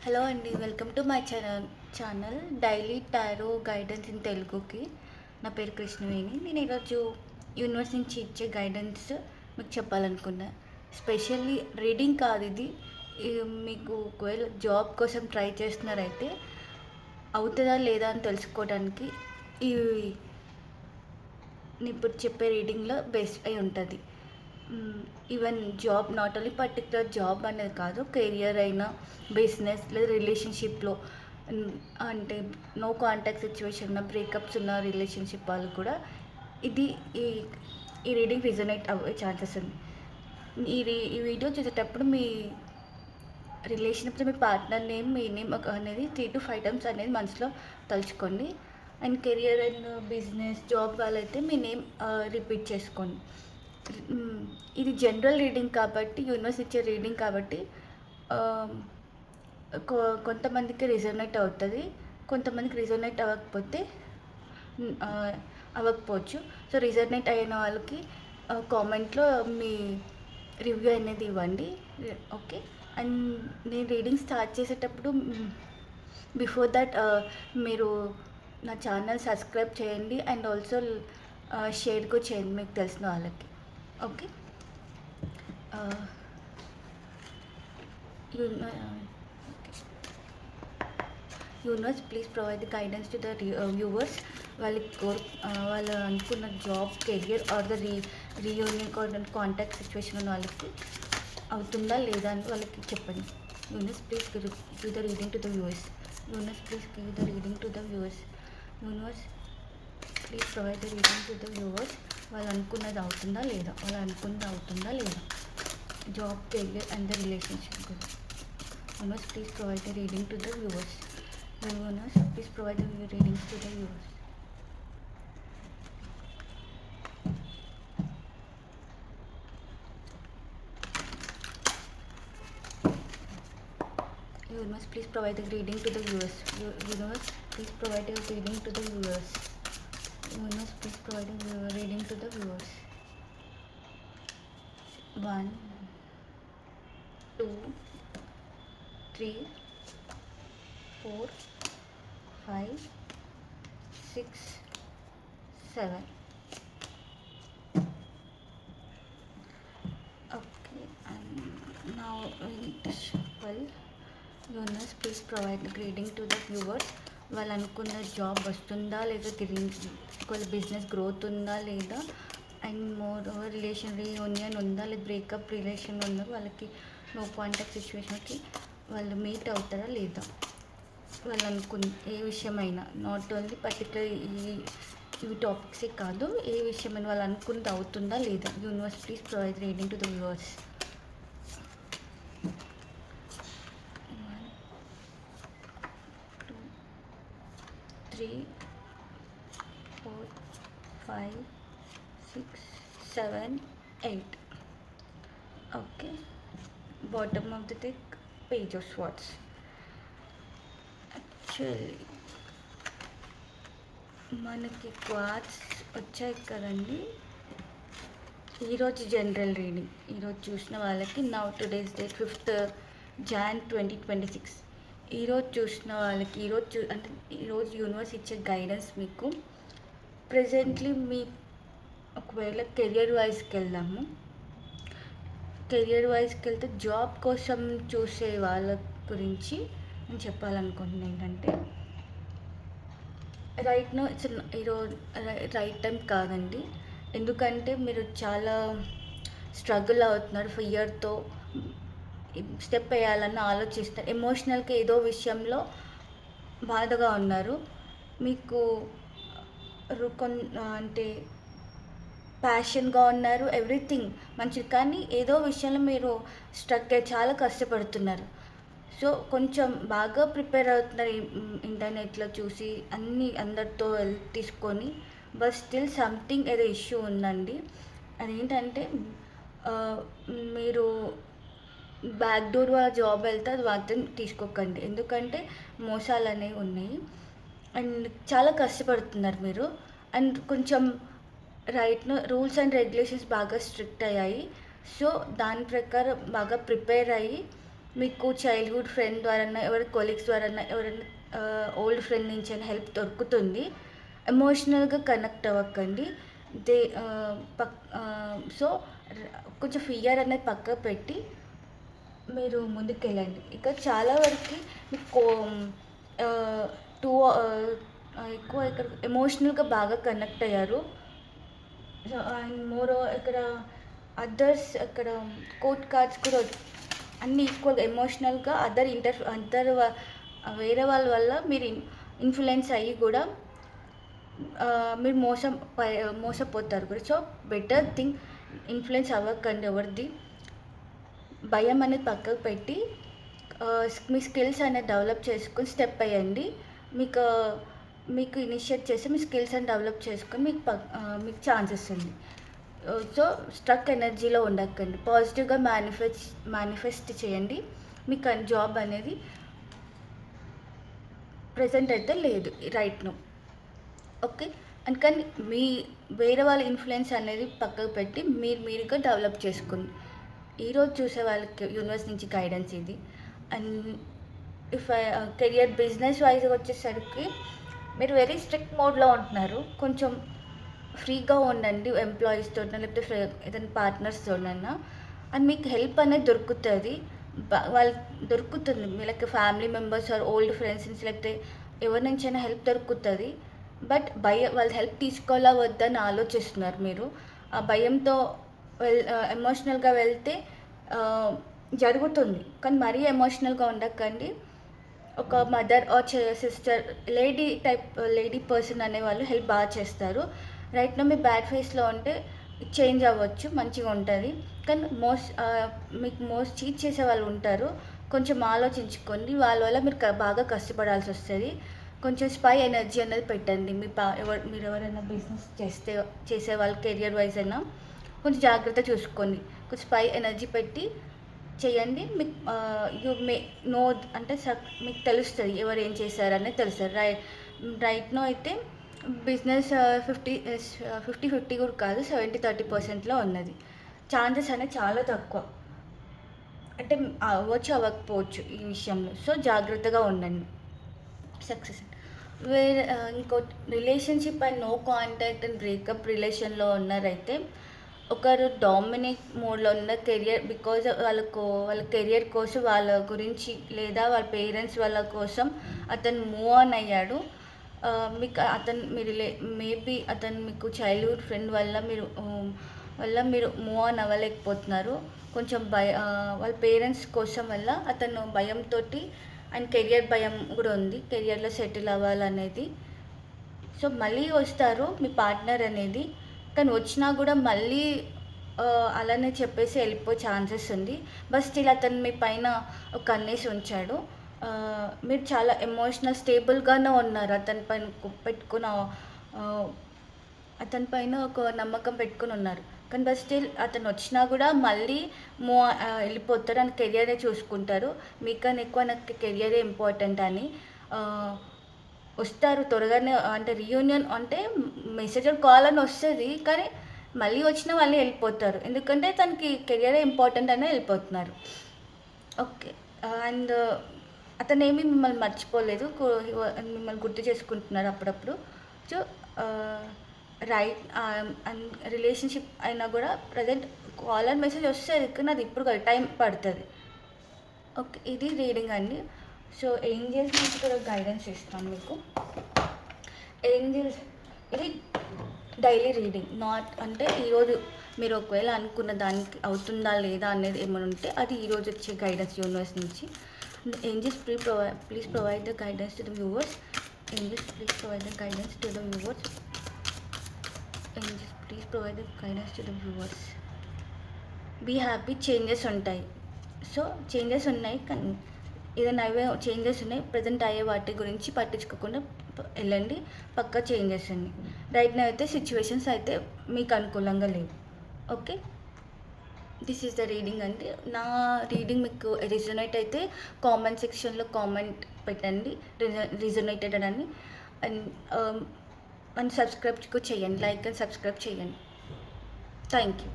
Hello అండి, welcome to my channel daily tarot guidance in తెలుగుకి. నా పేరు కృష్ణవేణి. నేను ఈరోజు యూనివర్స్ నుంచి ఇచ్చే గైడెన్స్ మీకు చెప్పాలనుకున్నా. స్పెషల్లీ రీడింగ్ కాదు ఇది. మీకు ఒకవేళ జాబ్ కోసం ట్రై చేస్తున్నారైతే అవుతుందా లేదా అని తెలుసుకోవడానికి ఈ నేను ఇప్పుడు చెప్పే రీడింగ్లో బేస్ అయి ఉంటుంది. Even job, not only particular job అనేది కాదు, కెరియర్ అయినా, బిజినెస్ లేదా రిలేషన్షిప్లో, అంటే నో కాంటాక్ట్ సిచ్యువేషన్ ఉన్న, బ్రేకప్స్ ఉన్న రిలేషన్షిప్ వాళ్ళు కూడా ఇది ఈ ఈ రీడింగ్ రిజనేట్ అవ్వే ఛాన్సెస్ ఉంది. ఈ వీడియో చూసేటప్పుడు మీ రిలేషన్తో మీ పార్ట్నర్ నేమ్, మీ నేమ్ అనేది 3 to 5 టైమ్స్ అనేది మనసులో తలుచుకోండి. And career and business job వాళ్ళైతే మీ నేమ్ రిపీట్ చేసుకోండి. ఇది జనరల్ రీడింగ్ కాబట్టి, యూనివర్స్ ఇచ్చే రీడింగ్ కాబట్టి కొంతమందికి రిజోనేట్ అవుతుంది, కొంతమందికి రిజోనేట్ అవ్వకపోవచ్చు. సో రిజోనేట్ అయిన వాళ్ళకి కామెంట్లో మీ రివ్యూ అనేది ఇవ్వండి. ఓకే. అండ్ నేను రీడింగ్ స్టార్ట్ చేసేటప్పుడు బిఫోర్ దట్ మీరు నా ఛానల్ సబ్స్క్రైబ్ చేయండి అండ్ ఆల్సో షేర్ కూడా చేయండి మీకు తెలిసిన వాళ్ళకి. Okay. Universe please provide the guidance to the viewers. వాళ్ళు అనుకున్న job, career or the reunion contact situation ఉన్న వాళ్ళకి అవుతుందా లేదా అని వాళ్ళకి చెప్పండి. Universe please give the reading to the viewers. Universe please give the reading to the viewers. Universe please provide the reading to the viewers. వాళ్ళు అనుకున్నది అవుతుందా లేదా, job, career and the relationship గురించి. Universe please provide the reading to the viewers. Universe, please provide the readings to the viewers. Universe, please provide the reading to the viewers. Universe, please provide a reading to the viewers. Universe, please provide a reading to the viewers. 1, 2, 3, 4, 5, 6, 7. Okay, and now we need to shuffle. Universe, please provide the grading to the viewers. వాళ్ళు అనుకున్న job వస్తుందా లేదా, ఒకవేళ business growth ఉందా లేదా, and more over relation reunion ఉందా లేదా, breakup relation ఉందా, వాళ్ళకి నో కాంటాక్ట్ సిచ్యువేషన్కి వాళ్ళు మీట్ అవుతారా లేదా, వాళ్ళు అనుకున్న ఏ విషయమైనా, నాట్ ఓన్లీ పర్టికులర్ ఇవి టాపిక్సే కాదు, ఏ విషయమైనా వాళ్ళు అనుకున్నది అవుతుందా లేదా. Universe please provide reading to the viewers. 1, 2, 3, 4, 5, 6, 7, 8. Okay. Bottom of the deck, page of swords. Actually మనకి క్వార్ట్స్ వచ్చాయి కదండి. ఈరోజు జనరల్ రీడింగ్, ఈరోజు చూసిన వాళ్ళకి now today's date 5th Jan 2026. ఈరోజు చూసిన వాళ్ళకి ఈరోజు యూనివర్స్ ఇచ్చే గైడెన్స్ మీకు ప్రజెంట్లీ ఒకవేళ కెరియర్ వైజ్కి వెళ్తే జాబ్ కోసం చూసే వాళ్ళ గురించి నేను చెప్పాలనుకుంటున్నాను. ఏంటంటే రైట్ నో ఈరోజు రైట్ టైం కాదండి. ఎందుకంటే మీరు చాలా స్ట్రగుల్ అవుతున్నారు, ఫియర్తో స్టెప్ వేయాలని ఆలోచిస్తారు, ఎమోషనల్గా ఏదో విషయంలో బాధగా ఉన్నారు. మీకు అంటే ప్యాషన్గా ఉన్నారు, ఎవ్రీథింగ్ మంచిది, కానీ ఏదో విషయంలో మీరు చాలా కష్టపడుతున్నారు. సో కొంచెం బాగా ప్రిపేర్ అవుతున్నారు, ఇంటర్నెట్లో చూసి అందరితో హెల్ప్ తీసుకొని, బట్ స్టిల్ సంథింగ్ ఏదో ఇష్యూ ఉందండి. అదేంటంటే మీరు బ్యాక్ డోర్ వాళ్ళ జాబ్ వెళ్తే అది మాత్రం తీసుకోకండి, ఎందుకంటే మోసాలు అనేవి ఉన్నాయి అండ్ చాలా కష్టపడుతున్నారు మీరు. అండ్ కొంచెం రూల్స్ అండ్ రెగ్యులేషన్స్ బాగా స్ట్రిక్ట్ అయ్యాయి. సో దాని ప్రకారం బాగా ప్రిపేర్ అయ్యి మీకు చైల్డ్‌హుడ్ ఫ్రెండ్ ద్వారానా, ఎవరి కొలీగ్స్ ద్వారానా, ఎవరైనా ఓల్డ్ ఫ్రెండ్ నుంచైనా హెల్ప్ దొరుకుతుంది. ఎమోషనల్‌గా కనెక్ట్ అవ్వకండి. దే సో, కొంచెం ఫియర్ అనేది పక్కకు పెట్టి మీరు ముందుకెళ్ళండి. ఇక చాలా వరకి మీకు ఆహ్, టూ ఎక్కువ ఇక్కడ ఎమోషనల్‌గా బాగా కనెక్ట్ అయ్యారు. సో, అండ్ ఇక్కడ అదర్స్ ఇక్కడ కోర్ట్ కార్డ్స్ కూడా అన్నీ ఈక్వల్‌గా ఎమోషనల్‌గా వేరే వాళ్ళ వల్ల మీరు ఇన్‌ఫ్లుయెన్స్ అయ్యి కూడా మీరు మోసపోతారు కూడా. సో, బెటర్ థింగ్ ఇన్‌ఫ్లుయెన్స్ అవ్వకండి ఎవరిది. భయం అనేది పక్కకు పెట్టి మీ స్కిల్స్ అనేది డెవలప్ చేసుకొని స్టెప్ అయ్యండి. మీకు మీకు ఇనిషియేట్ చేసి మీ స్కిల్స్ అని డెవలప్ చేసుకొని మీకు ఛాన్స్ వస్తుంది. సో, స్ట్రక్ ఎనర్జీలో ఉండకండి. పాజిటివ్‌గా మేనిఫెస్ట్ చేయండి. మీకు జాబ్ అనేది ప్రెజెంట్ అయితే లేదు రైట్ నౌ. ఓకే. అందుకని వేరే వాళ్ళ ఇన్‌ఫ్లుయెన్స్ అనేది పక్కకు పెట్టి మీరుగా డెవలప్ చేసుకోండి. ఈరోజు చూసే వాళ్ళకి యూనివర్స్ నుంచి గైడెన్స్ ఇది. అండ్ కెరియర్ బిజినెస్ వైజ్‌గా వచ్చేసరికి మీరు వెరీ స్ట్రిక్ట్ మోడ్‌లో ఉంటున్నారు. కొంచెం ఫ్రీగా ఉండండి ఎంప్లాయీస్‌తోనో లేకపోతే ఏదైనా పార్ట్నర్స్‌తోనైనా. అండ్ మీకు హెల్ప్ అనేది దొరుకుతుంది. వాళ్ళు దొరుకుతుంది. Like family members or old friends నుంచి లేకపోతే ఎవరి నుంచైనా హెల్ప్ దొరుకుతుంది. బట్ వాళ్ళు హెల్ప్ తీసుకోవాలా వద్దా అని ఆలోచిస్తున్నారు మీరు. ఆ భయంతో ఎమోషనల్‌గా వెళ్తే జరుగుతుంది. కానీ మరీ ఎమోషనల్‌గా ఉండకండి. ఒక mother are sister lady person అనేవాళ్ళు హెల్ప్ బాగా చేస్తారు. రైట్ నౌ మీ బ్యాడ్ ఫేస్‌లో ఉంటే చేంజ్ అవ్వచ్చు, మంచిగా ఉంటుంది. కానీ మీకు చీట్ చేసే వాళ్ళు ఉంటారు. కొంచెం ఆలోచించుకోండి. వాళ్ళ వల్ల మీరు బాగా కష్టపడాల్సి వస్తుంది. కొంచెం స్పై ఎనర్జీ అనేది పెట్టండి. మీరు ఎవరైనా బిజినెస్ చేసేవాళ్ళు కెరియర్ వైజ్ అయినా కొంచెం జాగ్రత్త చూసుకోండి. కొంచెం స్పై ఎనర్జీ పెట్టి చేయండి. మీకు యూ మే నో అంటే మీకు తెలుస్తుంది ఎవరు ఏం చేశారనేది తెలుస్తుంది. రైట్ నో అయితే బిజినెస్ 50-50 కూడా కాదు, 70-30% ఉన్నది. ఛాన్సెస్ అనేది చాలా తక్కువ. అంటే అవ్వకపోవచ్చు ఈ విషయంలో. సో, జాగ్రత్తగా ఉండండి. సక్సెస్ ఇంకో relationship and no contact and breakup రిలేషన్లో ఉన్నారైతే ఒకరు డామినేట్ మోడ్లో ఉన్న కెరియర్ బికాజ్ వాళ్ళ కెరియర్ కోసం వాళ్ళ గురించి లేదా వాళ్ళ పేరెంట్స్ వాళ్ళ కోసం అతను మూవ్ ఆన్ అయ్యాడు. మేబీ అతను మీకు చైల్డ్హుడ్ ఫ్రెండ్ వల్ల మీరు మూవ్ ఆన్ అవ్వలేకపోతున్నారు. కొంచెం వాళ్ళ పేరెంట్స్ కోసం వల్ల అతను భయంతో అండ్ కెరియర్ భయం కూడా ఉంది. కెరియర్లో సెటిల్ అవ్వాలనేది. సో, మళ్ళీ వస్తారు మీ పార్ట్నర్ అనేది. కానీ వచ్చినా కూడా మళ్ళీ అలానే చెప్పేసి వెళ్ళిపోయే ఛాన్సెస్ ఉంది. బట్ స్టిల్ అతను మీ పైన ఒక కన్నేసి ఉంచాడు. మీరు చాలా ఎమోషనల్ స్టేబుల్గానే ఉన్నారు. అతని పైన ఒక నమ్మకం పెట్టుకుని ఉన్నారు. కానీ బట్ స్టిల్ అతను వచ్చినా కూడా మళ్ళీ వెళ్ళిపోతారు. అని కెరియరే చూసుకుంటారు. మీకన్నా ఎక్కువ నాకు కెరియరే ఇంపార్టెంట్ అని వస్తారు త్వరగానే. అంటే రీయూనియన్ అంటే మెసేజ్ కాల్ అని వస్తుంది. కానీ మళ్ళీ వచ్చినా మళ్ళీ వెళ్ళిపోతారు. ఎందుకంటే తనకి కెరియరే ఇంపార్టెంట్ అనే వెళ్ళిపోతున్నారు. ఓకే. అండ్ అతనేమి మిమ్మల్ని మర్చిపోలేదు. మిమ్మల్ని గుర్తు చేసుకుంటున్నారు అప్పుడప్పుడు. సో, అండ్ రిలేషన్షిప్ అయినా కూడా ప్రజెంట్ కాల్ అండ్ మెసేజ్ వస్తుంది. కానీ అది ఇప్పుడు టైం పడుతుంది. ఓకే. ఇది రీడింగ్ అండి. సో, ఏంజల్స్ నుంచి కూడా గైడెన్స్ ఇస్తాను మీకు. ఏంజల్స్ ఇది డైలీ రీడింగ్. నాట్ అంటే ఈరోజు మీరు ఒకవేళ అనుకున్న దానికి అవుతుందా లేదా అనేది ఏమైనా ఉంటే అది ఈరోజు వచ్చే గైడెన్స్ యూనివర్స్ నుంచి. Angels please provide the guidance to the viewers. Angels please provide the guidance to the viewers. Angels please provide the guidance to the viewers. Be happy. Changes ఉంటాయి. సో, చేంజెస్ ఉన్నాయి. కానీ ఏదైనా అవే changes ఉన్నాయి. Present అయ్యే వాటి గురించి పట్టించుకోకుండా వెళ్ళండి. పక్కా చేంజెస్ ఉన్నాయి. రైట్ నౌ అయితే సిచ్యువేషన్స్ అయితే మీకు అనుకూలంగా లేవు. Okay. This is the reading అండి. నా రీడింగ్ మీకు రిజొనేట్ అయితే కామెంట్ సెక్షన్లో కామెంట్ పెట్టండి రిజొనేటెడ్ అని. అండ్ సబ్స్క్రైబ్ చేయండి. లైక్ అండ్ సబ్స్క్రైబ్ చేయండి. Thank you.